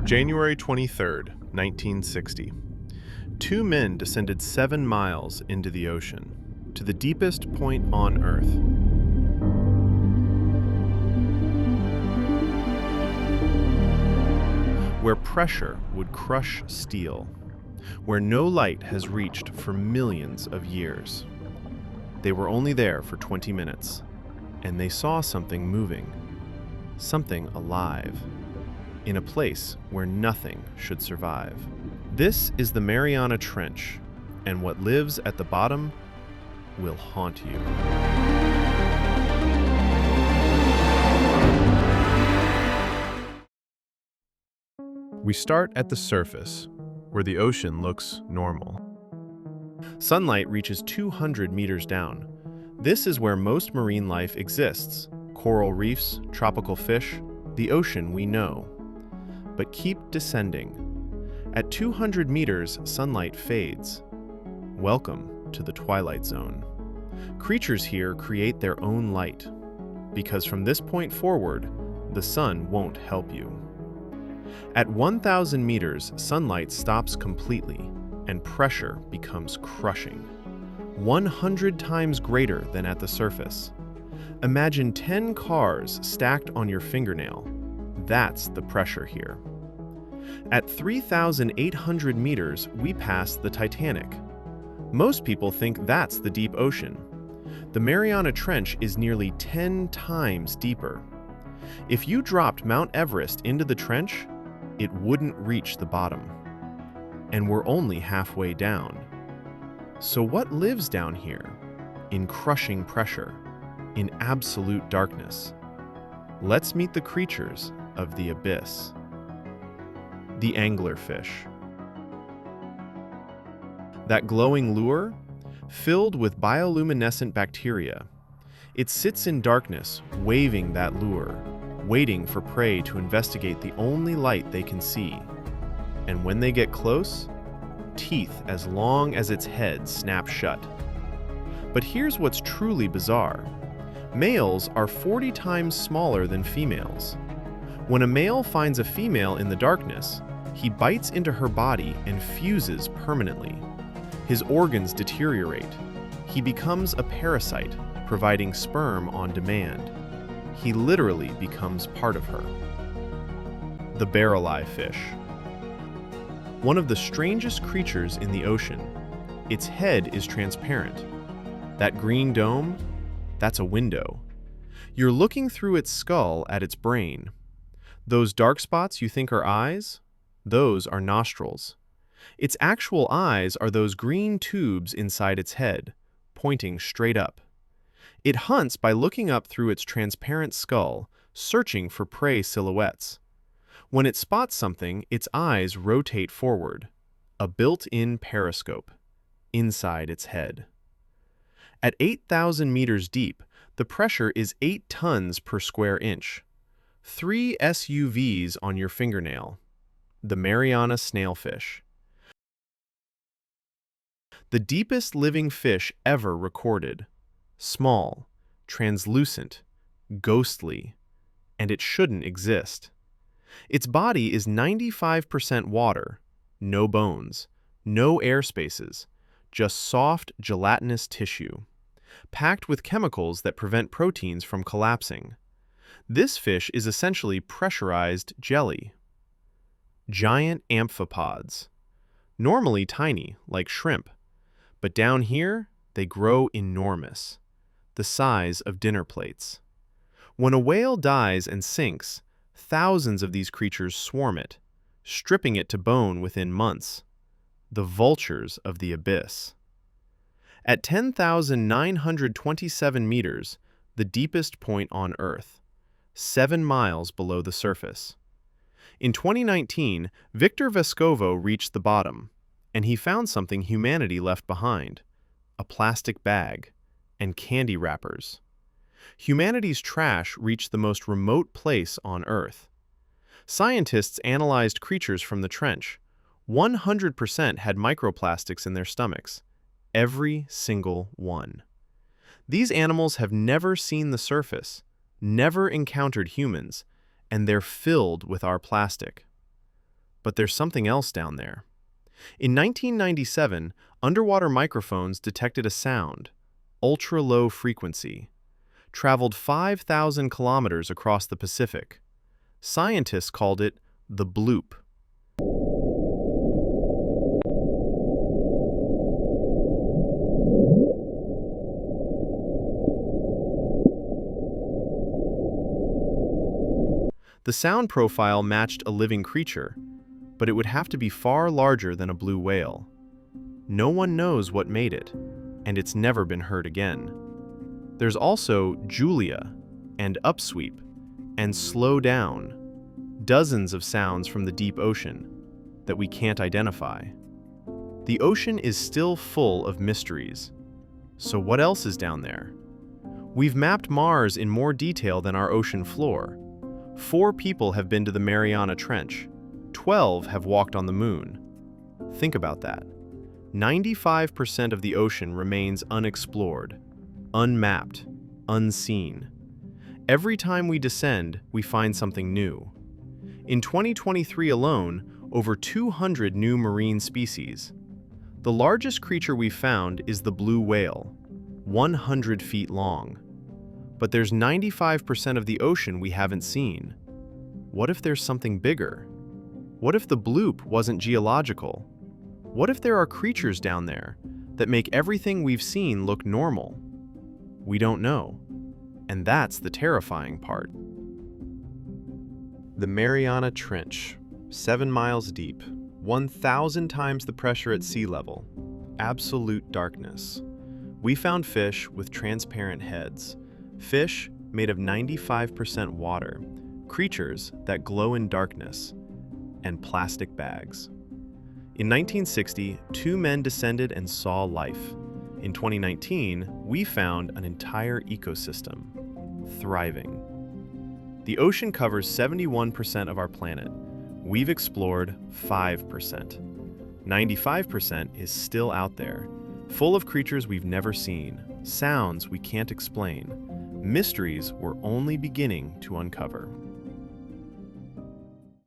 January 23rd, 1960. Two men descended 7 miles into the ocean, to the deepest point on Earth. Where pressure would crush steel, where no light has reached for millions of years. They were only there for 20 minutes, and they saw something moving, something alive, in a place where nothing should survive. This is the Mariana Trench, and what lives at the bottom will haunt you. We start at the surface, where the ocean looks normal. Sunlight reaches 200 meters down. This is where most marine life exists: coral reefs, tropical fish, the ocean we know. But keep descending. At 200 meters, sunlight fades. Welcome to the twilight zone. Creatures here create their own light, because from this point forward, the sun won't help you. At 1,000 meters, sunlight stops completely, and pressure becomes crushing, 100 times greater than at the surface. Imagine 10 cars stacked on your fingernail. That's the pressure here. At 3,800 meters, we pass the Titanic. Most people think that's the deep ocean. The Mariana Trench is nearly 10 times deeper. If you dropped Mount Everest into the trench, it wouldn't reach the bottom. And we're only halfway down. So what lives down here, in crushing pressure, in absolute darkness? Let's meet the creatures of the abyss. The anglerfish. That glowing lure, filled with bioluminescent bacteria. It sits in darkness, waving that lure, waiting for prey to investigate the only light they can see. And when they get close, teeth as long as its head snap shut. But here's what's truly bizarre. Males are 40 times smaller than females. When a male finds a female in the darkness, he bites into her body and fuses permanently. His organs deteriorate. He becomes a parasite, providing sperm on demand. He literally becomes part of her. The barrel-eye fish. One of the strangest creatures in the ocean. Its head is transparent. That green dome, that's a window. You're looking through its skull at its brain. Those dark spots you think are eyes, those are nostrils. Its actual eyes are those green tubes inside its head, pointing straight up. It hunts by looking up through its transparent skull, searching for prey silhouettes. When it spots something, its eyes rotate forward, a built-in periscope, inside its head. At 8,000 meters deep, the pressure is 8 tons per square inch. 3 SUVs on your fingernail. The Mariana snailfish. The deepest living fish ever recorded. Small, translucent, ghostly, and it shouldn't exist. Its body is 95% water, no bones, no air spaces, just soft, gelatinous tissue, packed with chemicals that prevent proteins from collapsing. This fish is essentially pressurized jelly. Giant amphipods. Normally tiny, like shrimp, but down here, they grow enormous, the size of dinner plates. When a whale dies and sinks, thousands of these creatures swarm it, stripping it to bone within months. The vultures of the abyss. At 10,927 meters, the deepest point on Earth, 7 miles below the surface. In 2019, Victor Vescovo reached the bottom, and he found something humanity left behind: a plastic bag and candy wrappers. Humanity's trash reached the most remote place on Earth. Scientists analyzed creatures from the trench. 100% had microplastics in their stomachs. Every single one. These animals have never seen the surface, never encountered humans, and they're filled with our plastic. But there's something else down there. In 1997, underwater microphones detected a sound, ultra-low frequency, traveled 5,000 kilometers across the Pacific. Scientists called it the bloop. The sound profile matched a living creature, but it would have to be far larger than a blue whale. No one knows what made it, and it's never been heard again. There's also Julia, and Upsweep, and Slow Down, dozens of sounds from the deep ocean that we can't identify. The ocean is still full of mysteries. So what else is down there? We've mapped Mars in more detail than our ocean floor. 4 people have been to the Mariana Trench. 12 have walked on the moon. Think about that. 95% of the ocean remains unexplored, unmapped, unseen. Every time we descend, we find something new. In 2023 alone, over 200 new marine species. The largest creature we've found is the blue whale, 100 feet long. But there's 95% of the ocean we haven't seen. What if there's something bigger? What if the bloop wasn't geological? What if there are creatures down there that make everything we've seen look normal? We don't know. And that's the terrifying part. The Mariana Trench, 7 miles deep, 1,000 times the pressure at sea level, absolute darkness. We found fish with transparent heads, fish made of 95% water, creatures that glow in darkness, and plastic bags. In 1960, 2 men descended and saw life. In 2019, we found an entire ecosystem, thriving. The ocean covers 71% of our planet. We've explored 5%. 95% is still out there, full of creatures we've never seen, sounds we can't explain, mysteries we're only beginning to uncover.